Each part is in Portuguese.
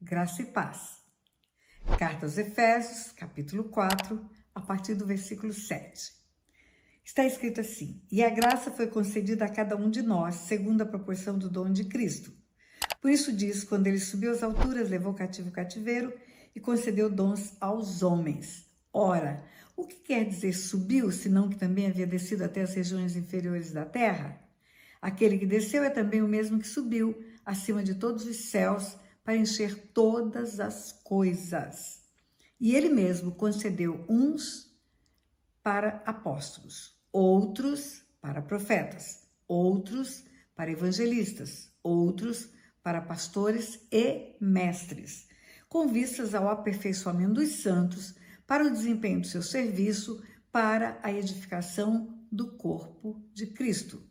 Graça e paz. Carta aos Efésios, capítulo 4, a partir do versículo 7. Está escrito assim: E a graça foi concedida a cada um de nós, segundo a proporção do dom de Cristo. Por isso diz, quando ele subiu às alturas, levou cativo o cativeiro e concedeu dons aos homens. Ora, o que quer dizer subiu, senão que também havia descido até as regiões inferiores da terra? Aquele que desceu é também o mesmo que subiu, acima de todos os céus, para encher todas as coisas. E ele mesmo concedeu uns para apóstolos, outros para profetas, outros para evangelistas, outros para pastores e mestres, com vistas ao aperfeiçoamento dos santos, para o desempenho do seu serviço, para a edificação do corpo de Cristo.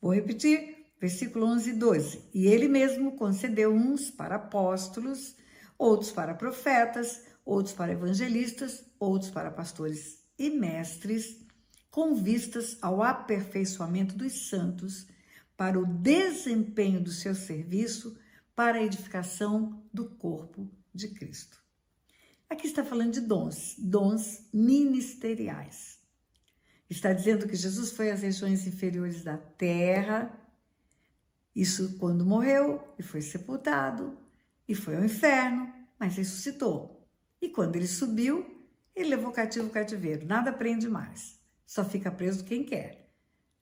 Vou repetir, versículo 11 e 12. E ele mesmo concedeu uns para apóstolos, outros para profetas, outros para evangelistas, outros para pastores e mestres, com vistas ao aperfeiçoamento dos santos, para o desempenho do seu serviço, para a edificação do corpo de Cristo. Aqui está falando de dons ministeriais. Está dizendo que Jesus foi às regiões inferiores da terra, isso quando morreu e foi sepultado, e foi ao inferno, mas ressuscitou. E quando ele subiu, ele levou cativo o cativeiro, nada prende mais, só fica preso quem quer.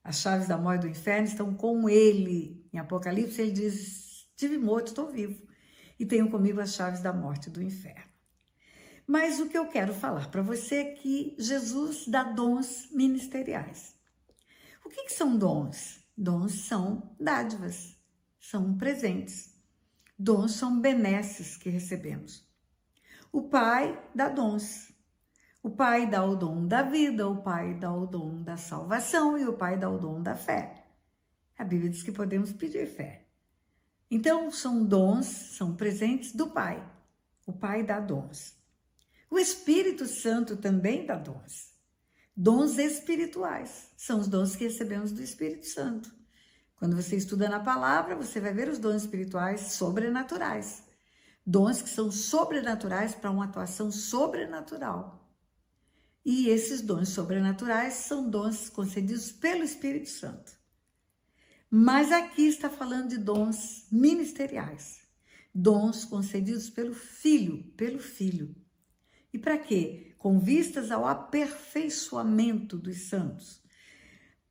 As chaves da morte e do inferno estão com ele. Em Apocalipse ele diz, estive morto, estou vivo, e tenho comigo as chaves da morte e do inferno. Mas o que eu quero falar para você é que Jesus dá dons ministeriais. O que são dons? Dons são dádivas, são presentes. Dons são benesses que recebemos. O Pai dá dons. O Pai dá o dom da vida, o Pai dá o dom da salvação e o Pai dá o dom da fé. A Bíblia diz que podemos pedir fé. Então, são dons, são presentes do Pai. O Pai dá dons. O Espírito Santo também dá dons. Dons espirituais, são os dons que recebemos do Espírito Santo. Quando você estuda na palavra, você vai ver os dons espirituais sobrenaturais. Dons que são sobrenaturais para uma atuação sobrenatural. E esses dons sobrenaturais são dons concedidos pelo Espírito Santo. Mas aqui está falando de dons ministeriais. Dons concedidos pelo Filho. E para quê? Com vistas ao aperfeiçoamento dos santos,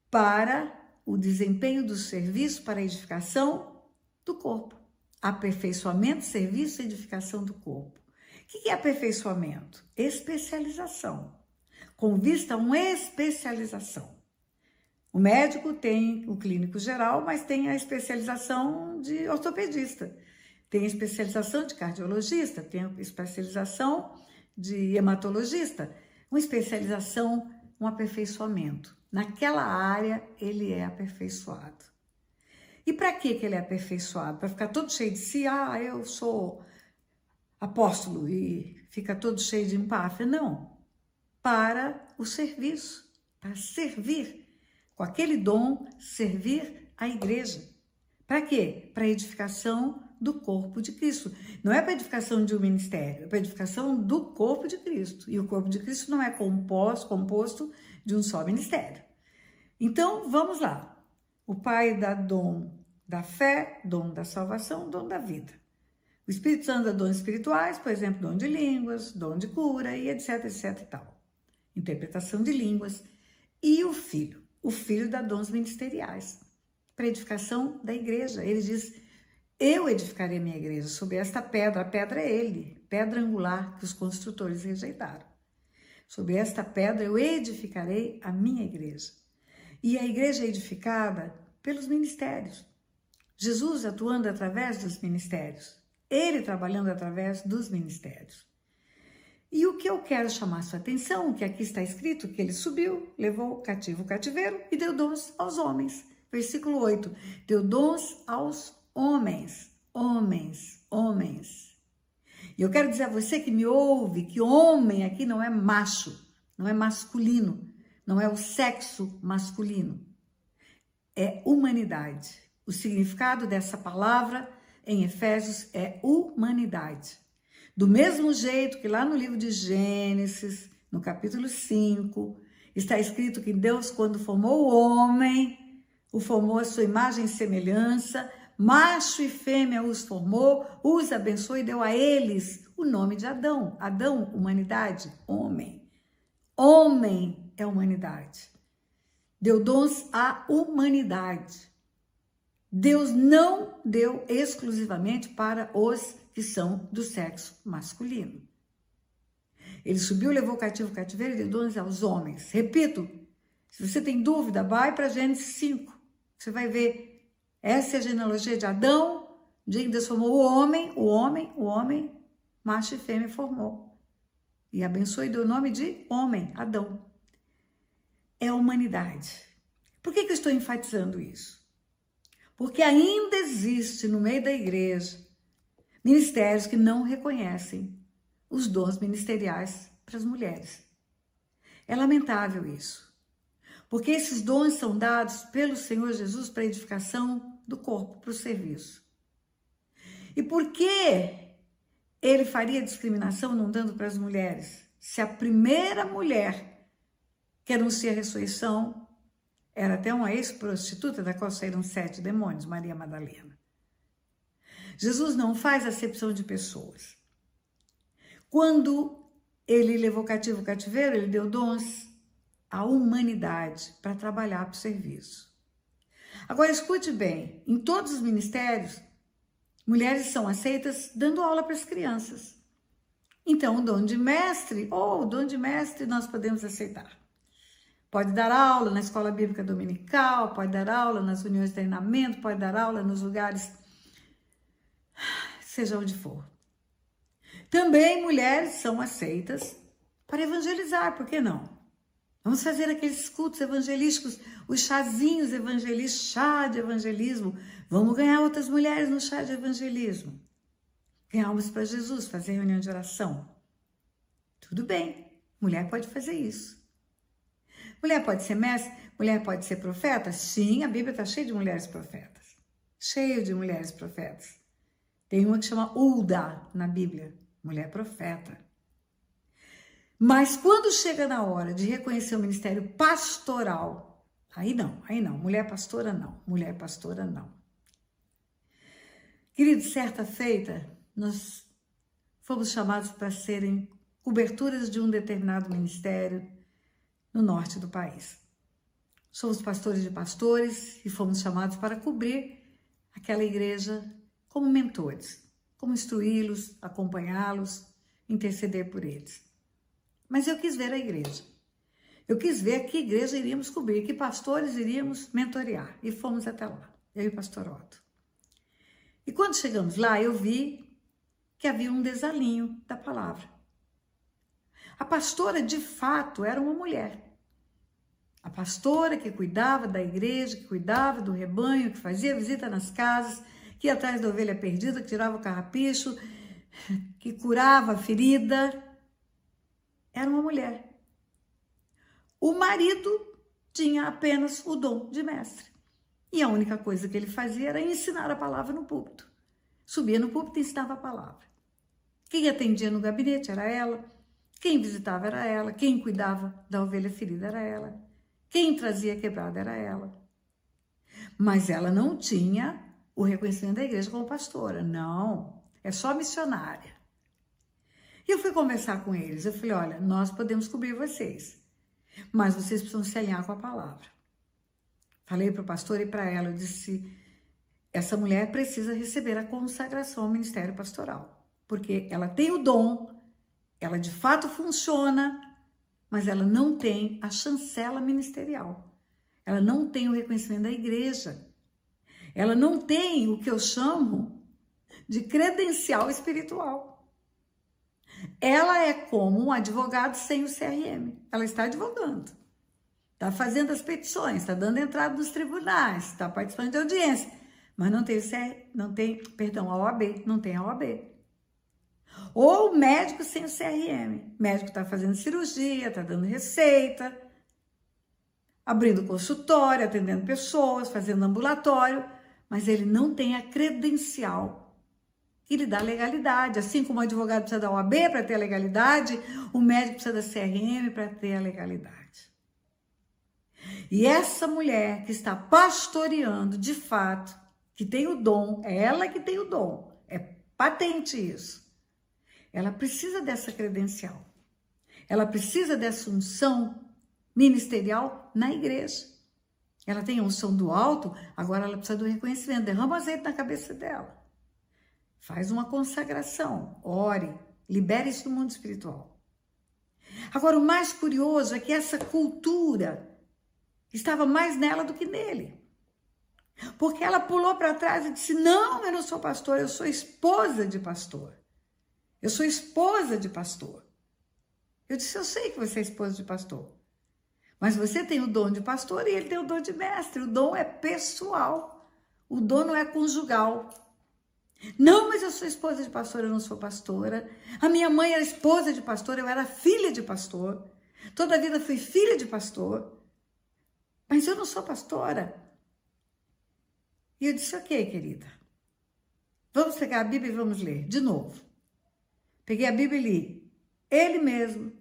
para o desempenho do serviço, para a edificação do corpo. Aperfeiçoamento, serviço e edificação do corpo. O que é aperfeiçoamento? Especialização. Com vista a uma especialização. O médico tem o clínico geral, mas tem a especialização de ortopedista. Tem a especialização de cardiologista, tem a especialização de hematologista, uma especialização, um aperfeiçoamento. Naquela área, ele é aperfeiçoado. E para que ele é aperfeiçoado? Para ficar todo cheio de si? Eu sou apóstolo e fica todo cheio de empáfia? Não. Para o serviço, para servir. Com aquele dom, servir a igreja. Para quê? Para a edificação do corpo de Cristo. Não é para a edificação de um ministério, é para a edificação do corpo de Cristo. E o corpo de Cristo não é composto de um só ministério. Então, vamos lá. O Pai dá dom da fé, dom da salvação, dom da vida. O Espírito Santo dá dons espirituais, por exemplo, dom de línguas, dom de cura e etc e tal. Interpretação de línguas. E o Filho dá dons ministeriais para a edificação da igreja. Ele diz, eu edificarei a minha igreja sobre esta pedra. A pedra é ele, pedra angular que os construtores rejeitaram. Sobre esta pedra eu edificarei a minha igreja. E a igreja é edificada pelos ministérios. Jesus atuando através dos ministérios. Ele trabalhando através dos ministérios. E o que eu quero chamar sua atenção, que aqui está escrito, que ele subiu, levou cativo o cativeiro e deu dons aos homens. Versículo 8, deu dons aos homens. E eu quero dizer a você que me ouve, que homem aqui não é macho, não é masculino, não é o sexo masculino. É humanidade. O significado dessa palavra em Efésios é humanidade. Do mesmo jeito que lá no livro de Gênesis, no capítulo 5, está escrito que Deus, quando formou o homem, o formou à sua imagem e semelhança, macho e fêmea os formou, os abençoou e deu a eles o nome de Adão. Adão, humanidade, homem. Homem é humanidade. Deu dons à humanidade. Deus não deu exclusivamente para os que são do sexo masculino. Ele subiu, levou cativo o cativeiro e deu dons aos homens. Repito, se você tem dúvida, vai para Gênesis 5. Você vai ver, essa é a genealogia de Adão, de Deus formou o homem, macho e fêmea formou. E abençoou e deu o nome de homem, Adão. É a humanidade. Por que eu estou enfatizando isso? Porque ainda existe no meio da igreja ministérios que não reconhecem os dons ministeriais para as mulheres. É lamentável isso, porque esses dons são dados pelo Senhor Jesus para a edificação do corpo, para o serviço. E por que ele faria discriminação não dando para as mulheres? Se a primeira mulher que anuncia a ressurreição era até uma ex-prostituta da qual saíram 7 demônios, Maria Madalena. Jesus não faz acepção de pessoas. Quando ele levou cativo o cativeiro, ele deu dons à humanidade para trabalhar para o serviço. Agora, escute bem, em todos os ministérios, mulheres são aceitas dando aula para as crianças. Então, o dom de mestre, nós podemos aceitar. Pode dar aula na escola bíblica dominical, pode dar aula nas reuniões de treinamento, pode dar aula nos lugares, seja onde for. Também mulheres são aceitas para evangelizar, por que não? Vamos fazer aqueles cultos evangelísticos, os chazinhos evangelísticos, chá de evangelismo. Vamos ganhar outras mulheres no chá de evangelismo. Ganhar almas para Jesus, fazer reunião de oração. Tudo bem, mulher pode fazer isso. Mulher pode ser mestre, mulher pode ser profeta? Sim, a Bíblia está cheia de mulheres profetas. Cheia de mulheres profetas. Tem uma que chama Hulda na Bíblia, mulher profeta. Mas quando chega na hora de reconhecer o ministério pastoral, aí não, mulher pastora não. Queridos, certa feita, nós fomos chamados para serem coberturas de um determinado ministério no norte do país. Somos pastores de pastores e fomos chamados para cobrir aquela igreja como mentores, como instruí-los, acompanhá-los, interceder por eles. Mas eu quis ver a igreja. Eu quis ver que igreja iríamos cobrir, que pastores iríamos mentorear. E fomos até lá, eu e o pastor Otto. E quando chegamos lá, eu vi que havia um desalinho da palavra. A pastora, de fato, era uma mulher. A pastora que cuidava da igreja, que cuidava do rebanho, que fazia visita nas casas, que ia atrás da ovelha perdida, que tirava o carrapicho, que curava a ferida, era uma mulher. O marido tinha apenas o dom de mestre. E a única coisa que ele fazia era ensinar a palavra no púlpito. Subia no púlpito e ensinava a palavra. Quem atendia no gabinete era ela, quem visitava era ela, quem cuidava da ovelha ferida era ela, quem trazia quebrada era ela. Mas ela não tinha o reconhecimento da igreja como pastora. Não, é só missionária. E eu fui conversar com eles. Eu falei, olha, nós podemos cobrir vocês, mas vocês precisam se alinhar com a palavra. Falei para o pastor e para ela, eu disse, essa mulher precisa receber a consagração ao ministério pastoral, porque ela tem o dom, ela de fato funciona, mas ela não tem a chancela ministerial. Ela não tem o reconhecimento da igreja. Ela não tem o que eu chamo de credencial espiritual. Ela é como um advogado sem o CRM. Ela está advogando, está fazendo as petições, está dando entrada nos tribunais, está participando de audiência, mas não tem a OAB, não tem a OAB. Ou o médico sem o CRM. O médico está fazendo cirurgia, está dando receita, abrindo consultório, atendendo pessoas, fazendo ambulatório, mas ele não tem a credencial que lhe dá legalidade. Assim como o advogado precisa da OAB para ter a legalidade, o médico precisa da CRM para ter a legalidade. E essa mulher que está pastoreando, de fato, que tem o dom, é ela que tem o dom, é patente isso. Ela precisa dessa credencial. Ela precisa dessa unção ministerial na igreja. Ela tem a unção do alto, agora ela precisa do reconhecimento. Derrama azeite na cabeça dela. Faz uma consagração, ore, libere isso no mundo espiritual. Agora, o mais curioso é que essa cultura estava mais nela do que nele. Porque ela pulou para trás e disse, não, eu não sou pastor, eu sou esposa de pastor. Eu sou esposa de pastor. Eu disse, eu sei que você é esposa de pastor. Mas você tem o dom de pastor e ele tem o dom de mestre. O dom é pessoal. O dom não é conjugal. Não, mas eu sou esposa de pastor, eu não sou pastora. A minha mãe era esposa de pastor, eu era filha de pastor. Toda a vida fui filha de pastor. Mas eu não sou pastora. E eu disse, ok, querida. Vamos pegar a Bíblia e vamos ler de novo. Peguei a Bíblia e li. Ele mesmo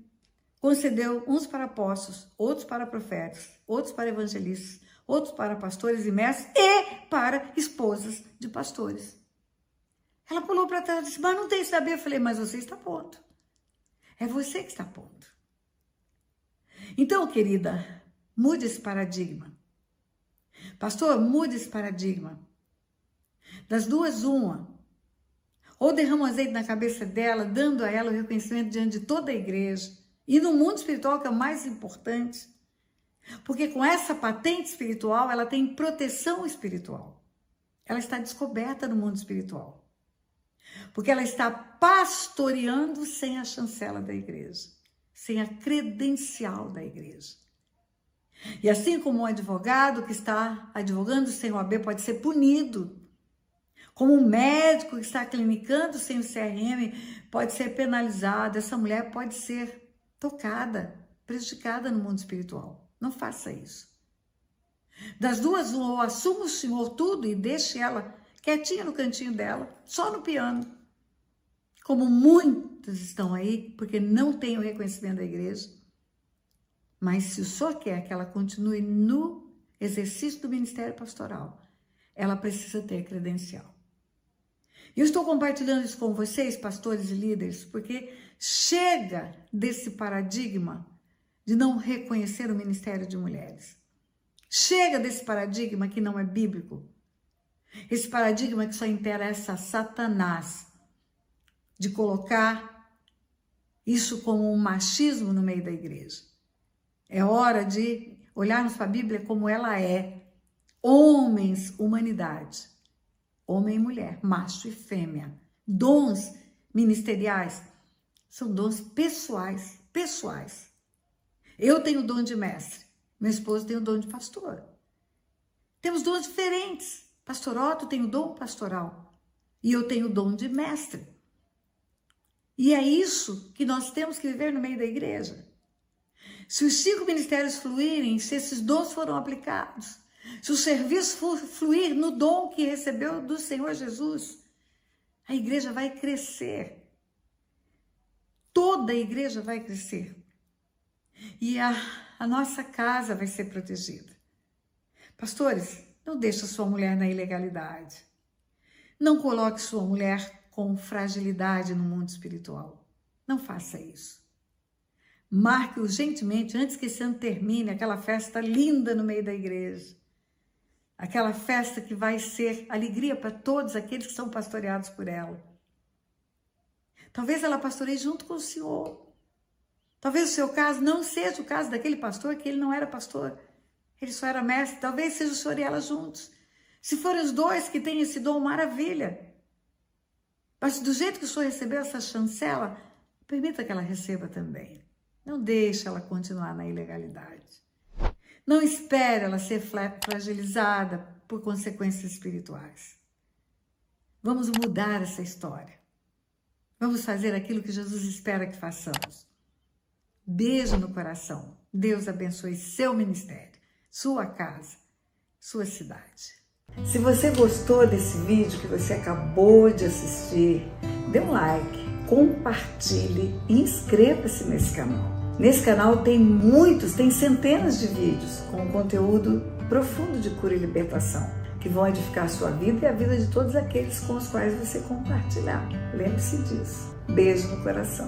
concedeu uns para apóstolos, outros para profetas, outros para evangelistas, outros para pastores e mestres e para esposas de pastores. Ela pulou para trás e disse, mas não tem isso na Bíblia. Eu falei, mas você está a ponto. É você que está a ponto. Então, querida, mude esse paradigma. Pastor, mude esse paradigma. Das duas, uma. Ou derrama azeite na cabeça dela, dando a ela o reconhecimento diante de toda a igreja. E no mundo espiritual, que é o mais importante. Porque com essa patente espiritual, ela tem proteção espiritual. Ela está descoberta no mundo espiritual. Porque ela está pastoreando sem a chancela da igreja. Sem a credencial da igreja. E assim como um advogado que está advogando sem o OAB pode ser punido, como um médico que está clinicando sem o CRM pode ser penalizado, essa mulher pode ser tocada, prejudicada no mundo espiritual. Não faça isso. Das duas, ou assuma o Senhor tudo e deixe ela quietinha no cantinho dela, só no piano. Como muitos estão aí, porque não têm o reconhecimento da igreja. Mas se o Senhor quer que ela continue no exercício do ministério pastoral, ela precisa ter credencial. E eu estou compartilhando isso com vocês, pastores e líderes, porque chega desse paradigma de não reconhecer o ministério de mulheres. Chega desse paradigma que não é bíblico. Esse paradigma que só interessa a Satanás, de colocar isso como um machismo no meio da igreja. É hora de olharmos para a Bíblia como ela é. Homens, humanidade. Homem e mulher, macho e fêmea. Dons ministeriais são dons pessoais, pessoais. Eu tenho o dom de mestre, meu esposo tem o dom de pastor. Temos dons diferentes. Pastor Otto tem o dom pastoral e eu tenho o dom de mestre. E é isso que nós temos que viver no meio da igreja. Se os 5 ministérios fluírem, se esses dons foram aplicados, se o serviço for fluir no dom que recebeu do Senhor Jesus, a igreja vai crescer. Toda a igreja vai crescer. E a nossa casa vai ser protegida. Pastores, não deixe sua mulher na ilegalidade. Não coloque sua mulher com fragilidade no mundo espiritual. Não faça isso. Marque urgentemente, antes que esse ano termine, aquela festa linda no meio da igreja. Aquela festa que vai ser alegria para todos aqueles que são pastoreados por ela. Talvez ela pastoreie junto com o Senhor. Talvez o seu caso não seja o caso daquele pastor, que ele não era pastor. Ele só era mestre. Talvez seja o Senhor e ela juntos. Se forem os dois que têm esse dom, maravilha. Mas do jeito que o Senhor recebeu essa chancela, permita que ela receba também. Não deixe ela continuar na ilegalidade. Não espere ela ser fragilizada por consequências espirituais. Vamos mudar essa história. Vamos fazer aquilo que Jesus espera que façamos. Beijo no coração. Deus abençoe seu ministério, sua casa, sua cidade. Se você gostou desse vídeo que você acabou de assistir, dê um like, compartilhe e inscreva-se nesse canal. Nesse canal tem centenas de vídeos com conteúdo profundo de cura e libertação, que vão edificar a sua vida e a vida de todos aqueles com os quais você compartilhar. Lembre-se disso. Beijo no coração.